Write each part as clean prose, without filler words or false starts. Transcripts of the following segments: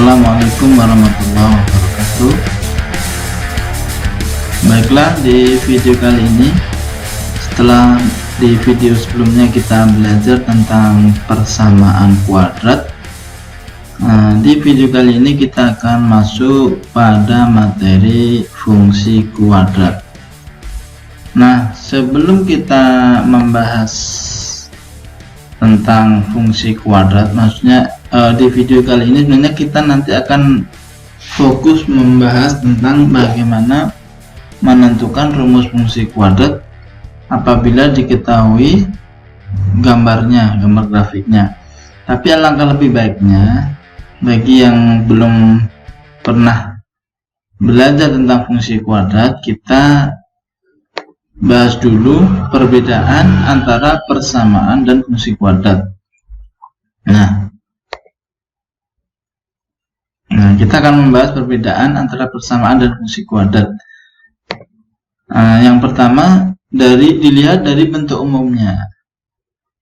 Assalamualaikum warahmatullahi wabarakatuh. Baiklah, di video kali ini, setelah di video sebelumnya kita belajar tentang persamaan kuadrat, di video kali ini kita akan masuk pada materi fungsi kuadrat. Nah, sebelum kita membahas tentang fungsi kuadrat, maksudnya di video kali ini sebenarnya kita nanti akan fokus membahas tentang bagaimana menentukan rumus fungsi kuadrat apabila diketahui gambarnya, gambar grafiknya. Tapi alangkah lebih baiknya bagi yang belum pernah belajar tentang fungsi kuadrat, kita bahas dulu perbedaan antara persamaan dan fungsi kuadrat. Nah, kita akan membahas perbedaan antara persamaan dan fungsi kuadrat. Yang pertama, dilihat dari bentuk umumnya.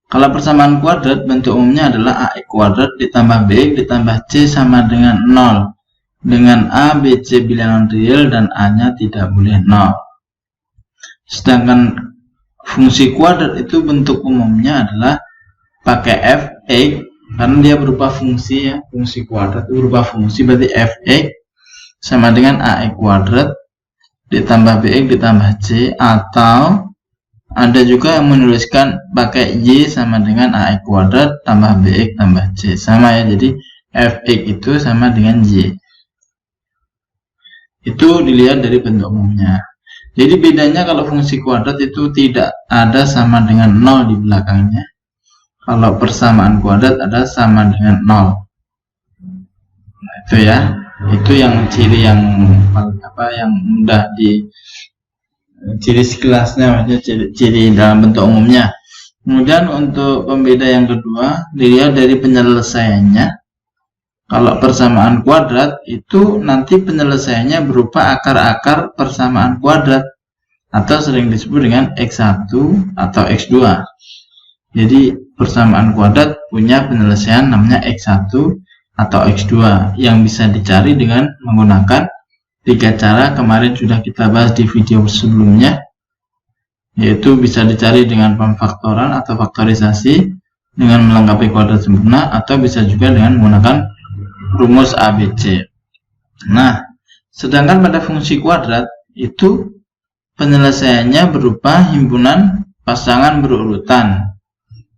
Kalau persamaan kuadrat, bentuk umumnya adalah AX kuadrat ditambah BX ditambah C sama dengan 0, dengan A, B, C bilangan real dan A-nya tidak boleh 0. Sedangkan fungsi kuadrat itu bentuk umumnya adalah pakai fx, karena dia berupa fungsi, ya, fungsi kuadrat berupa fungsi, berarti fx sama dengan ax kuadrat ditambah bx ditambah c, atau ada juga yang menuliskan pakai y sama dengan ax kuadrat tambah bx tambah c, sama ya, jadi fx itu sama dengan y. Itu dilihat dari bentuk umumnya. Jadi bedanya kalau fungsi kuadrat itu tidak ada sama dengan 0 di belakangnya. Kalau persamaan kuadrat ada sama dengan 0. Nah, itu ya, itu yang ciri yang yang mudah di ciri sekelasnya, maksudnya ciri dalam bentuk umumnya. Kemudian untuk pembeda yang kedua, dilihat dari penyelesaiannya. Kalau persamaan kuadrat itu nanti penyelesaiannya berupa akar-akar persamaan kuadrat, atau sering disebut dengan x1 atau x2. Jadi persamaan kuadrat punya penyelesaian namanya x1 atau x2 yang bisa dicari dengan menggunakan 3 cara. Kemarin sudah kita bahas di video sebelumnya, yaitu bisa dicari dengan pemfaktoran atau faktorisasi dengan melengkapi kuadrat sempurna, atau bisa juga dengan menggunakan rumus ABC. Nah, sedangkan pada fungsi kuadrat itu penyelesaiannya berupa himpunan pasangan berurutan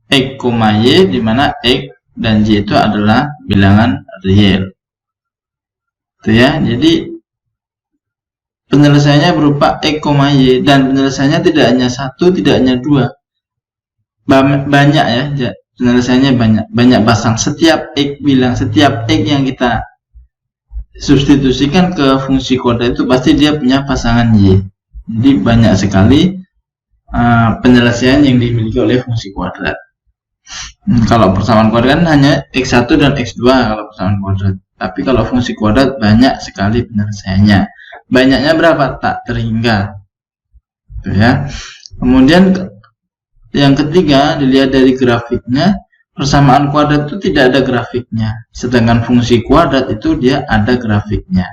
x, y, di mana x dan y itu adalah bilangan real. Itu ya. Jadi penyelesaiannya berupa x, y, dan penyelesaiannya tidak hanya 1, tidak hanya 2. Banyak ya, penyelesaiannya banyak pasang. Setiap x yang kita substitusikan ke fungsi kuadrat itu pasti dia punya pasangan y. Jadi banyak sekali penyelesaian yang dimiliki oleh fungsi kuadrat. Kalau persamaan kuadrat kan hanya x1 dan x2 kalau persamaan kuadrat. Tapi kalau fungsi kuadrat banyak sekali penyelesaiannya. Banyaknya berapa? Tak terhingga. Itu ya. Kemudian yang ketiga, dilihat dari grafiknya. Persamaan kuadrat itu tidak ada grafiknya. Sedangkan fungsi kuadrat itu dia ada grafiknya.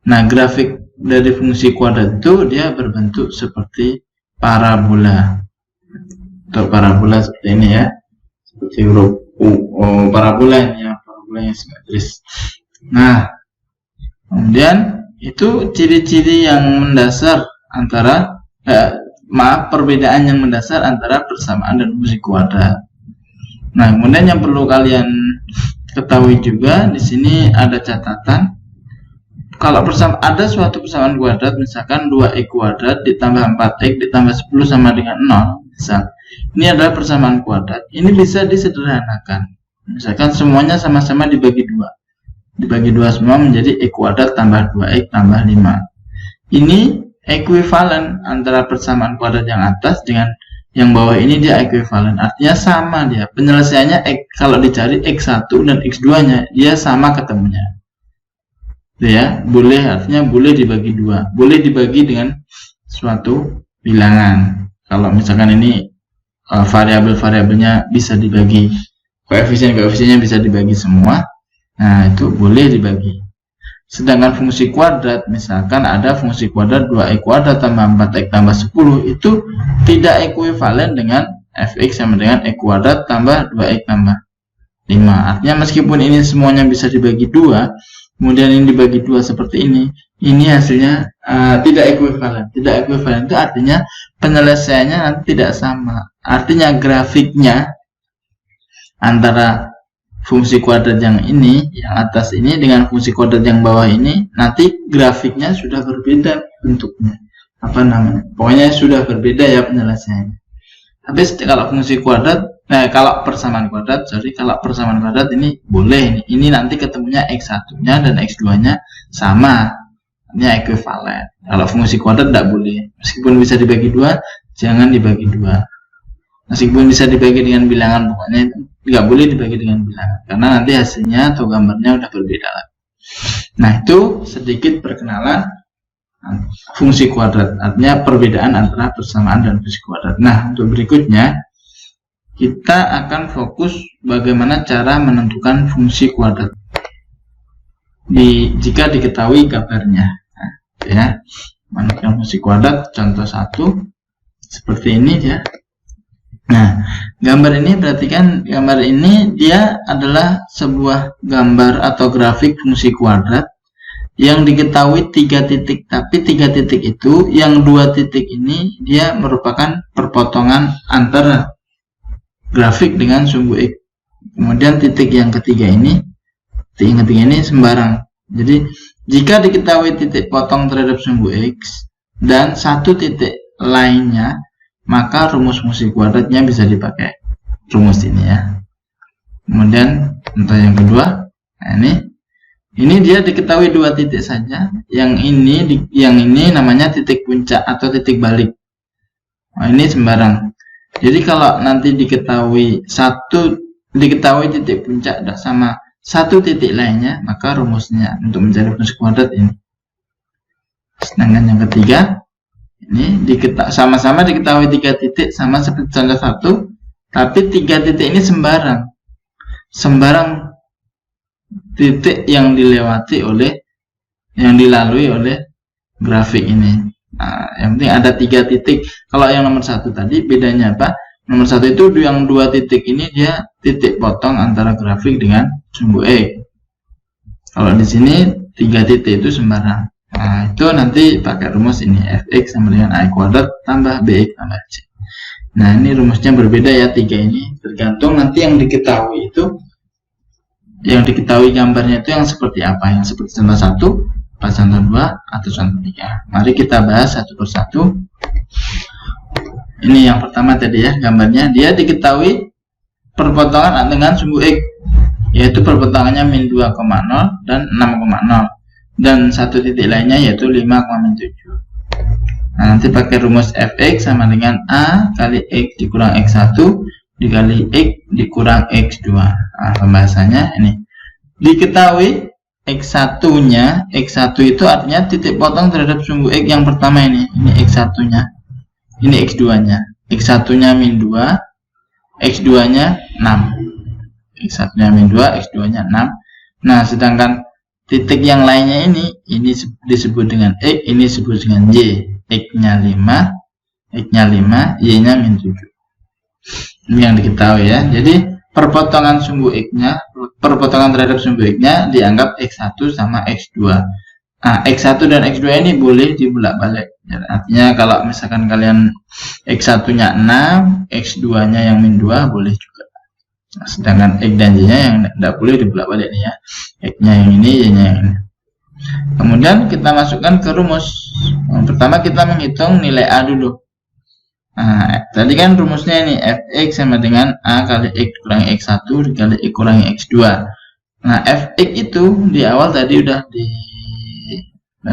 Nah, grafik dari fungsi kuadrat itu dia berbentuk seperti parabola. Untuk parabola seperti ini ya, seperti huruf parabola ini ya, parabola yang simetris. Nah, kemudian itu ciri-ciri yang mendasar antara perbedaan yang mendasar antara persamaan dan fungsi kuadrat. Nah, kemudian yang perlu kalian ketahui juga di sini ada catatan. Kalau ada suatu persamaan kuadrat, misalkan 2x kuadrat ditambah 4x ditambah 10 sama dengan 0, misal ini adalah persamaan kuadrat. Ini bisa disederhanakan. Misalkan semuanya sama-sama dibagi 2. Dibagi 2 semua menjadi x kuadrat tambah 2x tambah 5. Ini ekuivalen antara persamaan kuadrat yang atas dengan yang bawah ini, dia ekuivalen. Artinya sama dia. Penyelesaiannya kalau dicari x1 dan x2-nya dia sama ketemunya. Ya, boleh, artinya boleh dibagi 2. Boleh dibagi dengan suatu bilangan. Kalau misalkan ini variabel-variabelnya bisa dibagi, koefisien-koefisiennya bisa dibagi semua, Nah, itu boleh dibagi. Sedangkan fungsi kuadrat, misalkan ada fungsi kuadrat 2x kuadrat tambah 4x tambah 10, itu tidak ekuivalen dengan fx sama dengan x kuadrat tambah 2x tambah 5. Artinya meskipun ini semuanya bisa dibagi 2, kemudian ini dibagi 2 seperti ini hasilnya tidak ekuivalen. Tidak ekuivalen itu artinya penyelesaiannya nanti tidak sama. Artinya grafiknya antara fungsi kuadrat yang ini, yang atas ini dengan fungsi kuadrat yang bawah ini, nanti grafiknya sudah berbeda bentuknya. Apa namanya? Pokoknya sudah berbeda ya penyelesaiannya. Tapi kalau fungsi kuadrat, kalau persamaan kuadrat, kalau persamaan kuadrat ini boleh. Ini nanti ketemunya x1-nya dan x2-nya sama. Ini ekuivalen. Kalau fungsi kuadrat tidak boleh. Meskipun bisa dibagi 2, jangan dibagi 2. Meskipun bisa dibagi dengan bilangan, pokoknya itu nggak boleh dibagi dengan bilangan karena nanti hasilnya atau gambarnya udah berbeda lagi. Nah, itu sedikit perkenalan fungsi kuadrat, artinya perbedaan antara persamaan dan fungsi kuadrat. Nah, untuk berikutnya kita akan fokus bagaimana cara menentukan fungsi kuadrat jika diketahui gambarnya. Nah, ya, menentukan fungsi kuadrat, contoh 1 seperti ini ya. Nah, gambar ini perhatikan, gambar ini dia adalah sebuah gambar atau grafik fungsi kuadrat yang diketahui 3 titik, tapi 3 titik itu yang 2 titik ini dia merupakan perpotongan antara grafik dengan sumbu X. Kemudian titik yang ketiga ini sembarang. Jadi jika diketahui titik potong terhadap sumbu X dan 1 titik lainnya, maka rumus fungsi kuadratnya bisa dipakai rumus ini ya. Kemudian contoh yang kedua, nah ini dia diketahui 2 titik saja. Yang ini namanya titik puncak atau titik balik. Nah, ini sembarang. Jadi kalau nanti diketahui titik puncak sama 1 titik lainnya, maka rumusnya untuk mencari fungsi kuadrat ini. Sedangkan yang ketiga, ini sama-sama diketahui 3 titik sama seperti contoh 1, tapi 3 titik ini sembarang titik yang dilalui oleh grafik ini. Nah, yang penting ada 3 titik. Kalau yang nomor 1 tadi bedanya apa? Nomor 1 itu yang 2 titik ini dia titik potong antara grafik dengan sumbu X. Kalau di sini 3 titik itu sembarang. Nah, itu nanti pakai rumus ini, fx sama dengan a kuadrat tambah bx tambah c. Nah, ini rumusnya berbeda ya, 3 ini tergantung nanti yang diketahui gambarnya itu yang seperti apa, yang seperti contoh 1, contoh 2, atau contoh 3. Mari kita bahas satu persatu. Ini yang pertama tadi ya, gambarnya dia diketahui perpotongan dengan sumbu X, yaitu perpotongannya min 2,0 dan 6,0. Dan 1 titik lainnya yaitu 5,7. Nah, nanti pakai rumus fx sama dengan a kali x dikurang x1 dikali x dikurang x2. Nah, pembahasannya ini diketahui x1 itu artinya titik potong terhadap sumbu x yang pertama ini x1 nya, ini x2 nya, x1 nya min 2, x2 nya 6, x1 nya min 2, x2 nya 6. Nah, sedangkan titik yang lainnya ini disebut dengan X, ini disebut dengan Y. X-nya 5, Y-nya min 7. Ini yang diketahui ya. Jadi perpotongan terhadap sumbu X-nya dianggap X1 sama X2. Nah, X1 dan X2 ini boleh dibulak-balik. Artinya kalau misalkan kalian X1-nya 6, X2-nya yang min 2 boleh juga. Nah, sedangkan X dan Y-nya yang tidak boleh dibulak-balik nih ya. X-nya yang ini, Y-nya yang ini. Kemudian kita masukkan ke rumus. Yang pertama kita menghitung nilai A dulu. Nah, tadi kan rumusnya ini fx sama dengan A kali X kurangi X1 dikali X kurangi X2. Nah, fx itu di awal tadi udah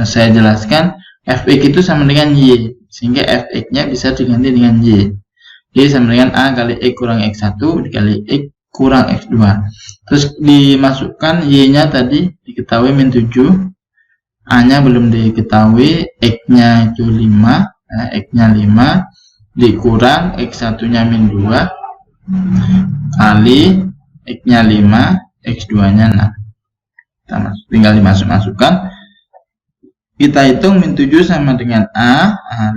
saya jelaskan, fx itu sama dengan Y, sehingga fx-nya bisa diganti dengan Y. Y sama dengan A kali X kurang X1 dikali X kurang X2. Terus dimasukkan Y-nya tadi diketahui min 7, A-nya belum diketahui, X-nya itu 5, X-nya 5 dikurang X1-nya min 2 kali X-nya 5, X2-nya 6. tinggal dimasukkan. Kita hitung min 7 sama dengan A 5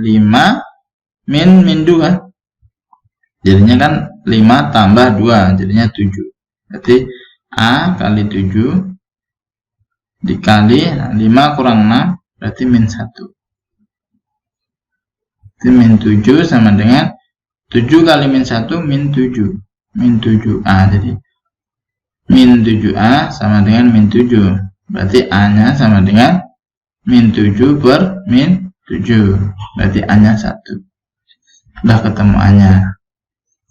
min 2. Jadinya kan 5 tambah 2 jadinya 7. Berarti A kali 7 dikali 5 kurang 6 berarti min 1. Jadi min 7 sama dengan 7 kali min 1 min 7. Min 7A. Jadi min 7A sama dengan min 7. Berarti A-nya sama dengan min 7 per min 7. Berarti A-nya 1. Udah ketemu A-nya.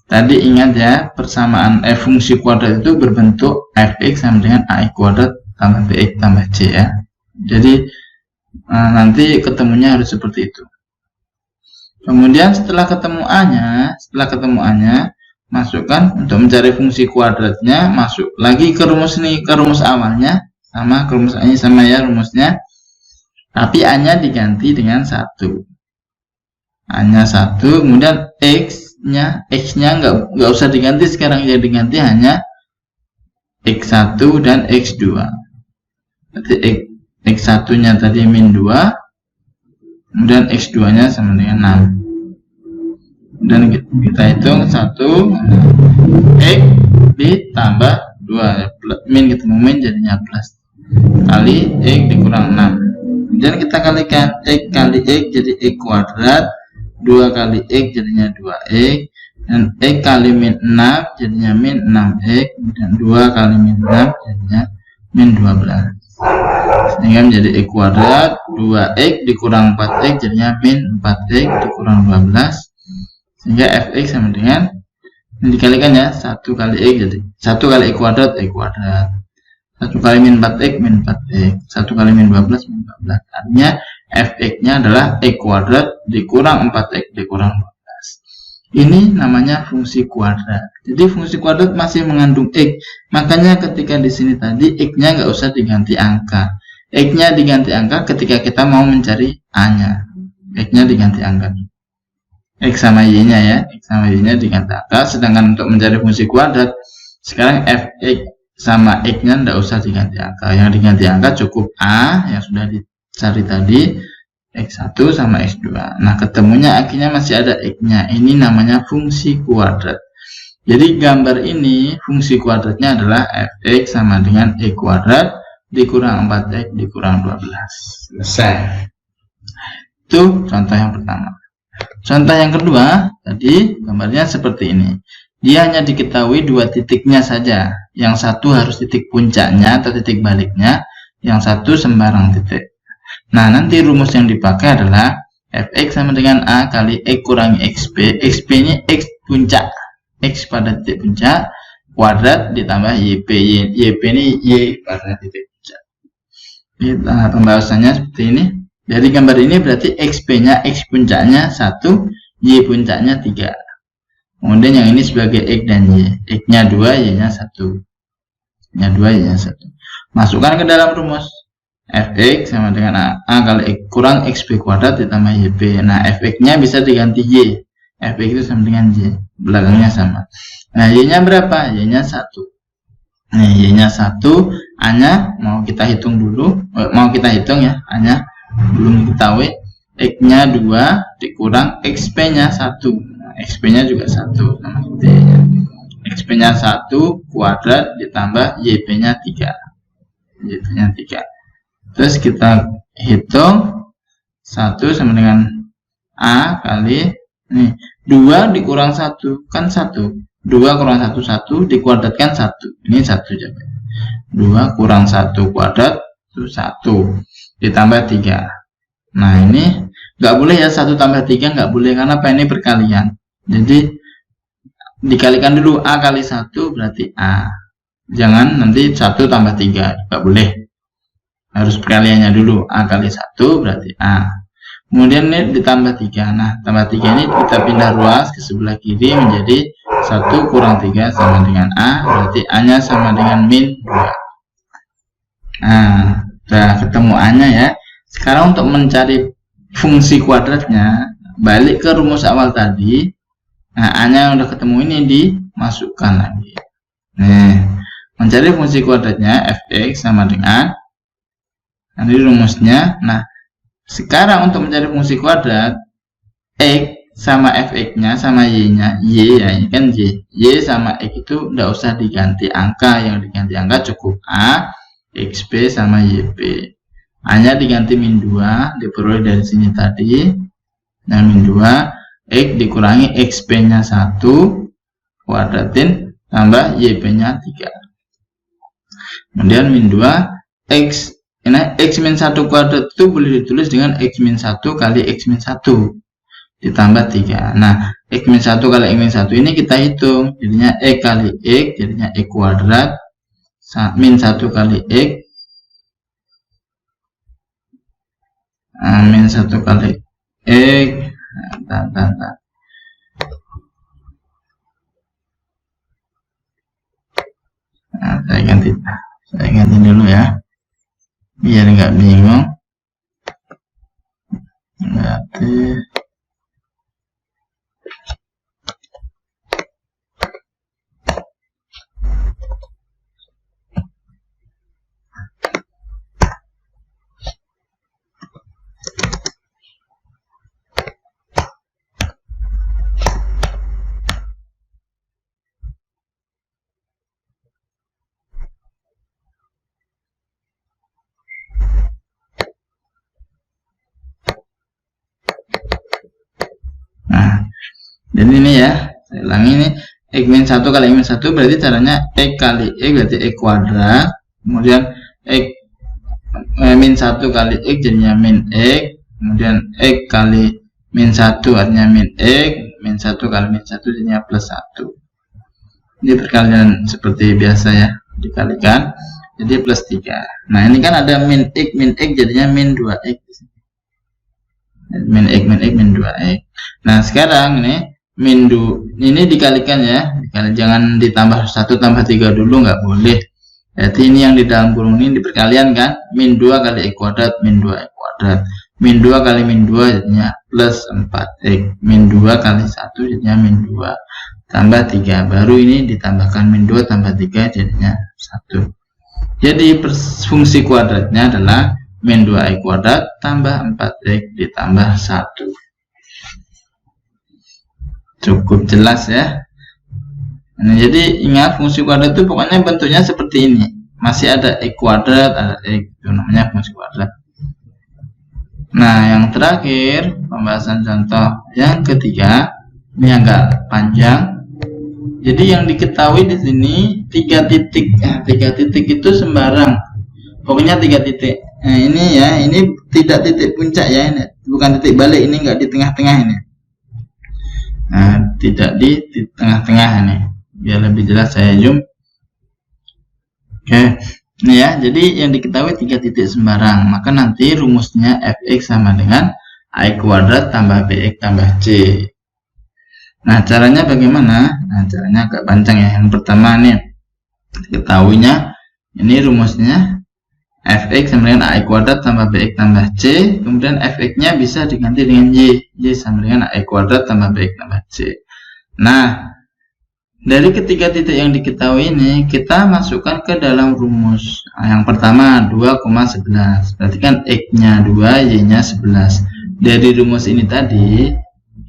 Tadi ingat ya, persamaan fungsi kuadrat itu berbentuk fx sama dengan ax kuadrat tambah bx tambah c ya. Jadi nanti ketemunya harus seperti itu. Kemudian setelah ketemu A-nya, masukkan untuk mencari fungsi kuadratnya, masuk lagi ke rumus ini, ke rumus awalnya, sama ke rumus A-nya sama ya rumusnya. Tapi A-nya diganti dengan 1. A-nya 1, kemudian X-nya nggak usah diganti sekarang, jadi diganti hanya X1 dan X2. Berarti X1-nya tadi min 2, kemudian X2-nya sama dengan 6. Dan kita hitung 1 X ditambah 2 min ketemu min jadinya plus kali X dikurang 6. Dan kita kalikan X kali X jadi X kuadrat, 2 kali X jadinya 2X, dan X kali min 6 jadinya min 6X, dan 2 kali min 6 jadinya min 12. Sehingga menjadi X kuadrat 2X dikurang 4X jadinya min 4X dikurang 12. Sehingga fx sama dengan dikalikan ya 1 kali x, jadi 1 kali x kuadrat x kuadrat, 1 kali min 4x min 4x, 1 kali min 12 min 12. Artinya fx nya adalah x kuadrat dikurang 4x dikurang 12. Ini namanya fungsi kuadrat. Jadi fungsi kuadrat masih mengandung x. Makanya ketika di sini tadi x nya nggak usah diganti angka. X nya diganti angka ketika kita mau mencari a nya. X nya diganti angka. X sama Y-nya ya, X sama Y-nya diganti angka. Sedangkan untuk mencari fungsi kuadrat, sekarang fx sama X-nya tidak usah diganti angka. Yang diganti angka cukup A yang sudah dicari tadi, X1 sama X2. Nah, ketemunya akhirnya masih ada X-nya. Ini namanya fungsi kuadrat. Jadi gambar ini, fungsi kuadratnya adalah fx sama dengan X kuadrat dikurang 4x dikurang 12. Selesai. Itu contoh yang pertama. Contoh yang kedua, tadi gambarnya seperti ini. Dia hanya diketahui 2 titiknya saja. Yang satu harus titik puncaknya atau titik baliknya, yang satu sembarang titik. Nah, nanti rumus yang dipakai adalah fx sama dengan A kali X kurangi XP. XP ini X puncak. X pada titik puncak, kuadrat ditambah YP. YP ini Y pada titik puncak. Nah, pembahasannya seperti ini. Dari gambar ini berarti XP-nya, X puncaknya 1, Y puncaknya 3. Kemudian yang ini sebagai X dan Y. X-nya 2, Y-nya 1. X-nya 2, Y-nya 1. Masukkan ke dalam rumus. Fx sama dengan A kali X kurang XP kuadrat ditambah YP. Nah, Fx-nya bisa diganti Y. Fx itu sama dengan Y. Belakangnya sama. Nah, Y-nya berapa? Y-nya 1. Nah, Y-nya 1. A-nya mau kita hitung dulu. Mau kita hitung ya. A-nya belum diketahui. X-nya 2 dikurang XP-nya 1. Nah, XP-nya juga 1 sama seperti Y-nya. XP-nya 1 kuadrat ditambah YP-nya 3. YP-nya 3. Terus kita hitung 1 sama dengan A kali ini 2 dikurang 1 kan 1. 2 kurang 1 1 dikuadratkan 1. Ini 1 jawabannya. 2 kurang 1 kuadrat itu 1 ditambah 3. Nah, ini nggak boleh ya, 1 tambah 3 nggak boleh karena apa, ini perkalian. Jadi dikalikan dulu A kali 1 berarti A. Jangan nanti 1 tambah 3, nggak boleh. Harus perkaliannya dulu. A kali 1 berarti A. Kemudian ini ditambah 3. Nah, tambah 3 ini kita pindah ruas ke sebelah kiri menjadi 1 kurang 3 sama dengan A. Berarti A-nya sama dengan min 2. Nah, sudah ketemu A-nya ya. Sekarang untuk mencari fungsi kuadratnya, balik ke rumus awal tadi. Nah, A-nya yang udah ketemu ini dimasukkan lagi. Nih, mencari fungsi kuadratnya fx sama dengan, nanti rumusnya. Nah, sekarang untuk mencari fungsi kuadrat x sama fx-nya sama y-nya, y ya, ini kan y sama x itu tidak usah diganti angka, yang diganti angka cukup a, xp sama yp. A-nya diganti min 2, diperoleh dari sini tadi. Nah, min 2, x dikurangi xp-nya 1, kuadratin, tambah yp-nya 3. Kemudian min 2, x, nah, x min 1 kuadrat itu boleh ditulis dengan x min 1 kali x min 1. Ditambah 3. Nah, x min 1 kali x min 1 ini kita hitung. Jadinya x kali x, jadinya x kuadrat. Min 1 kali x. Min 1 kali x. Nah, saya ganti dulu ya. Biar nggak bingung. Berarti jadi ini ya, saya ulangi ini, x min 1 kali x min 1 berarti caranya x kali x berarti x kuadrat, kemudian x min 1 kali x jadinya min x, kemudian x kali min 1 artinya min x, min 1 kali min 1 jadinya plus 1. Ini perkalian seperti biasa ya, dikalikan jadi plus 3. Nah, ini kan ada min x jadinya min 2x, min x min 2x. Nah, sekarang ini min 2 ini dikalikan ya, jangan ditambah 1 tambah 3 dulu, nggak boleh. Jadi ini yang di dalam kurung ini diperkalian kan, min 2 kali x kuadrat, min 2x kuadrat, min 2 kali min 2 jadinya plus 4x, min 2 kali 1 jadinya min 2 tambah 3, baru ini ditambahkan min 2 tambah 3 jadinya 1. Jadi fungsi kuadratnya adalah min 2x kuadrat tambah 4x ditambah 1. Cukup jelas ya. Nah, jadi ingat fungsi kuadrat itu pokoknya bentuknya seperti ini. Masih ada x kuadrat, ada x, itu namanya fungsi kuadrat. Nah, yang terakhir pembahasan contoh yang ketiga, ini agak panjang. Jadi yang diketahui di sini 3 titik. Ya, 3 titik itu sembarang. Pokoknya 3 titik. Nah, ini ya, ini tidak titik puncak ya, ini bukan titik balik, ini enggak di tengah-tengah ini. Nah, tidak di tengah-tengah ini. Biar lebih jelas saya zoom. Oke. Ini ya, jadi yang diketahui 3 titik sembarang. Maka nanti rumusnya fx sama dengan a kuadrat tambah bx tambah c. Nah, caranya bagaimana? Nah, caranya agak panjang ya. Yang pertama nih, ketahuinya ini rumusnya fx sama dengan a kuadrat tambah bx tambah c, kemudian fx-nya bisa diganti dengan y sama dengan a kuadrat tambah bx tambah c. Nah, dari ketiga titik yang diketahui ini, kita masukkan ke dalam rumus. Nah, yang pertama 2,11, berarti kan x-nya 2, y-nya 11. Dari rumus ini tadi,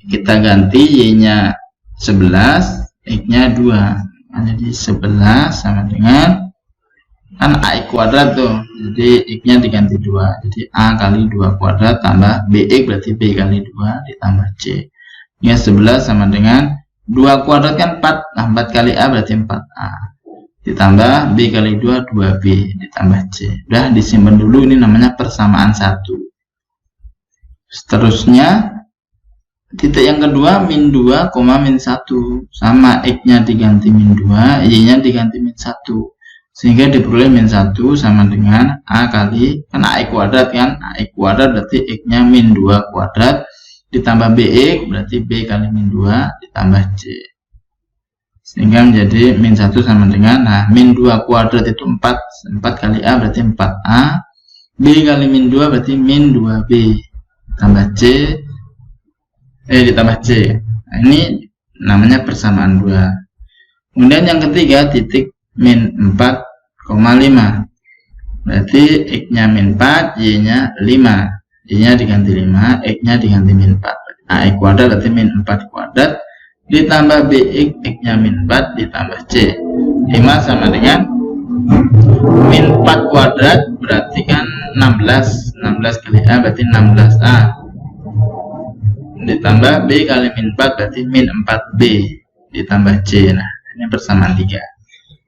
kita ganti y-nya 11, x-nya 2. Nah, jadi 11 sama dengan, kan a kuadrat tuh, jadi x-nya diganti 2, jadi a kali 2 kuadrat tambah bx berarti b kali 2 ditambah c. Ini 11 sama dengan 2 kuadrat kan 4, nah 4 kali a berarti 4a ditambah b kali 2 2b ditambah c. Udah disimpan dulu, ini namanya persamaan 1. Seterusnya titik yang kedua min 2, min 1 sama x-nya diganti min 2, y-nya diganti min 1, sehingga diperoleh min 1 sama dengan a kali, kan a kuadrat kan, a kuadrat berarti x-nya min 2 kuadrat ditambah bx berarti b kali min 2 ditambah c, sehingga menjadi min 1 sama dengan, nah min 2 kuadrat itu 4 kali a berarti 4a, b kali min 2 berarti min 2b ditambah c ditambah c. Nah, ini namanya persamaan 2. Kemudian yang ketiga titik min 4,5. Berarti X-nya min 4, Y-nya 5. Y-nya diganti 5, X-nya diganti min 4. AX kuadrat berarti min 4 kuadrat ditambah BX, X-nya min 4 ditambah C. 5 sama dengan min 4 kuadrat, berarti kan 16. 16 kali A berarti 16A. Ditambah B kali min 4 berarti min 4B ditambah C. Nah, ini persamaan 3.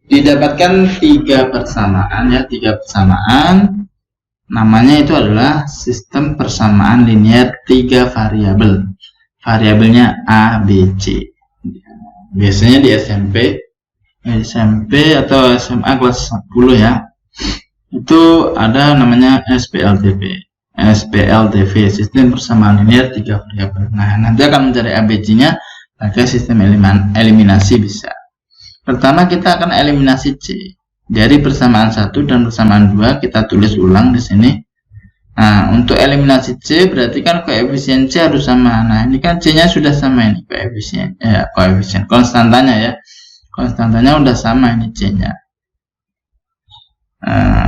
Didapatkan 3 persamaan ya, 3 persamaan. Namanya itu adalah sistem persamaan linear 3 variabel. Variabelnya A, B, C. Biasanya di SMP atau SMA kelas 10 ya, itu ada namanya SPLTV, sistem persamaan linear 3 variabel. Nah, nanti akan mencari ABC-nya pakai sistem eliminasi bisa. Pertama kita akan eliminasi C. Dari persamaan 1 dan persamaan 2 kita tulis ulang di sini. Nah, untuk eliminasi C berarti kan koefisien C harus sama. Nah, ini kan C-nya sudah sama ini koefisien konstantanya ya. Konstantanya udah sama ini C-nya.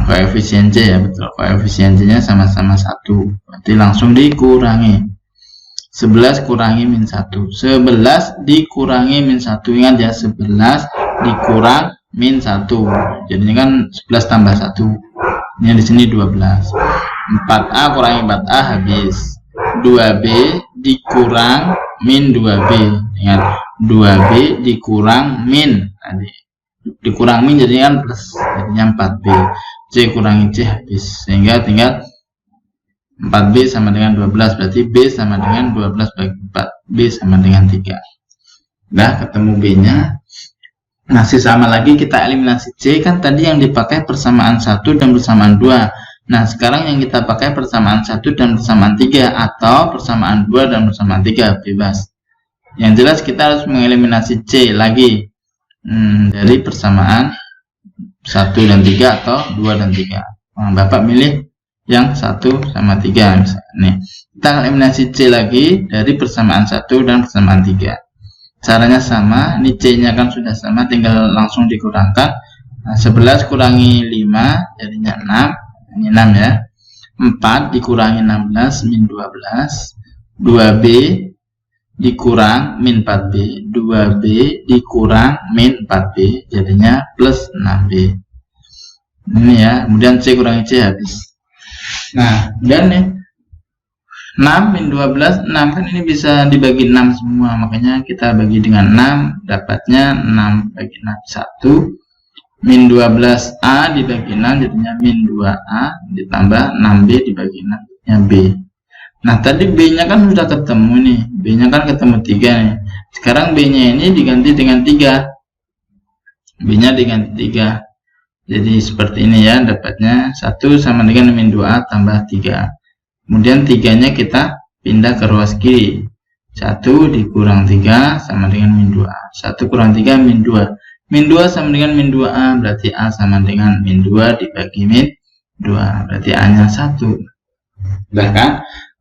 Koefisien C ya, betul. Koefisien C-nya sama-sama 1. Berarti langsung dikurangi. 11 kurangi min 1. 11 dikurangi min 1. Ingat ya, 11 dikurang min 1. Jadinya kan 11 tambah 1. Ini di sini 12. 4A kurangi 4A habis. 2B dikurang min 2B. Ingat, 2B dikurang min tadi. Dikurang min jadinya kan plus. Jadinya 4B. C kurangi C habis. Sehingga tinggal 4B sama dengan 12. Berarti B sama dengan 12 bagi 4. B sama dengan 3. Udah ketemu B-nya. Nah, sama lagi kita eliminasi C, kan tadi yang dipakai persamaan 1 dan persamaan 2. Nah, sekarang yang kita pakai persamaan 1 dan persamaan 3 atau persamaan 2 dan persamaan 3, bebas. Yang jelas kita harus mengeliminasi C lagi dari persamaan 1 dan 3 atau 2 dan 3. Nah, Bapak milih yang 1 sama 3 misalnya. Nih, kita eliminasi C lagi dari persamaan 1 dan persamaan 3. Caranya sama, ini C-nya kan sudah sama, tinggal langsung dikurangkan. Nah, 11 kurangi 5 jadinya 6. Ini 6 ya. 4 dikurangi 16 min 12. 2B dikurang min 4B. 2B dikurang min 4B jadinya plus 6B. Ini ya, kemudian C kurangi C habis. Nah, kemudian nih 6 min 12, 6 kan ini bisa dibagi 6 semua, makanya kita bagi dengan 6, dapatnya 6 bagi 6 1. Min 12A dibagi 6 jadinya min 2A ditambah 6B dibagi 6 jadinya B. Nah, tadi B-nya kan sudah ketemu nih, B-nya kan ketemu 3 nih. Sekarang B-nya ini diganti dengan 3. B-nya diganti 3. Jadi seperti ini ya, dapatnya 1 sama dengan min 2A tambah 3. Kemudian 3-nya kita pindah ke ruas kiri. 1 dikurang 3 sama dengan min 2A. 1 kurang 3 min 2. Min 2 sama dengan min 2A, berarti A sama dengan min 2 dibagi min 2. Berarti A-nya 1. Udah kan?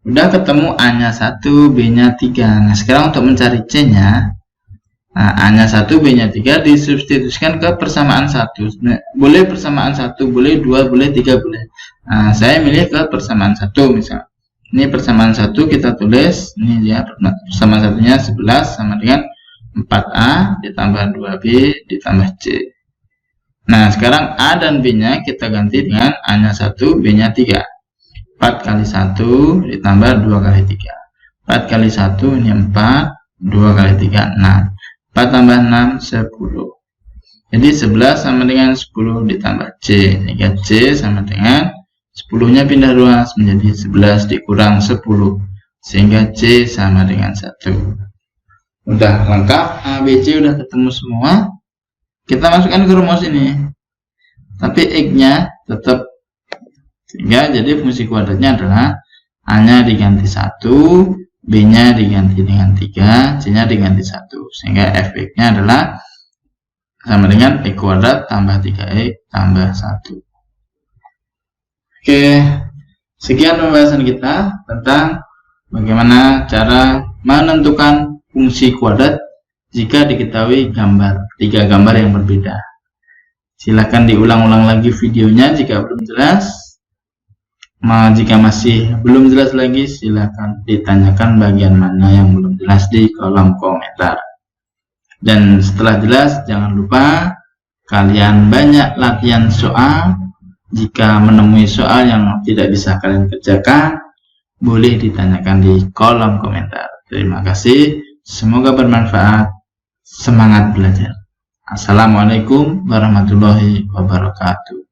Udah ketemu A-nya 1, B-nya 3. Nah, sekarang untuk mencari C-nya, nah, A-nya 1, B-nya 3 disubstitusikan ke persamaan 1. Boleh persamaan 1, boleh 2, boleh 3, boleh. Nah, saya milih ke persamaan 1 misalnya. Ini persamaan 1 kita tulis, ini dia persamaan satunya 11 sama dengan 4A ditambah 2B ditambah C. Nah, sekarang A dan B-nya kita ganti dengan A-nya 1, B-nya 3. 4 kali 1 ditambah 2 kali 3. 4 kali 1 ini 4, 2 kali 3 6. 4 tambah 6 10. Jadi 11 sama dengan 10 ditambah C. Sehingga C sama dengan 10-nya pindah ruas menjadi 11 dikurang 10. Sehingga C sama dengan 1. Udah lengkap, A, B, C udah ketemu semua. Kita masukkan ke rumus ini. Tapi X-nya tetap. Sehingga jadi fungsi kuadratnya adalah A-nya diganti 1, B-nya diganti dengan 3, C-nya diganti 1. Sehingga Fx-nya adalah sama dengan X kuadrat tambah 3X tambah 1. Oke, sekian pembahasan kita tentang bagaimana cara menentukan fungsi kuadrat jika diketahui 3 gambar yang berbeda. Silahkan diulang-ulang lagi videonya jika belum jelas. Jika masih belum jelas lagi, silahkan ditanyakan bagian mana yang belum jelas di kolom komentar. Dan setelah jelas, jangan lupa kalian banyak latihan soal. Jika menemui soal yang tidak bisa kalian kerjakan, boleh ditanyakan di kolom komentar. Terima kasih, semoga bermanfaat. Semangat belajar. Assalamualaikum warahmatullahi wabarakatuh.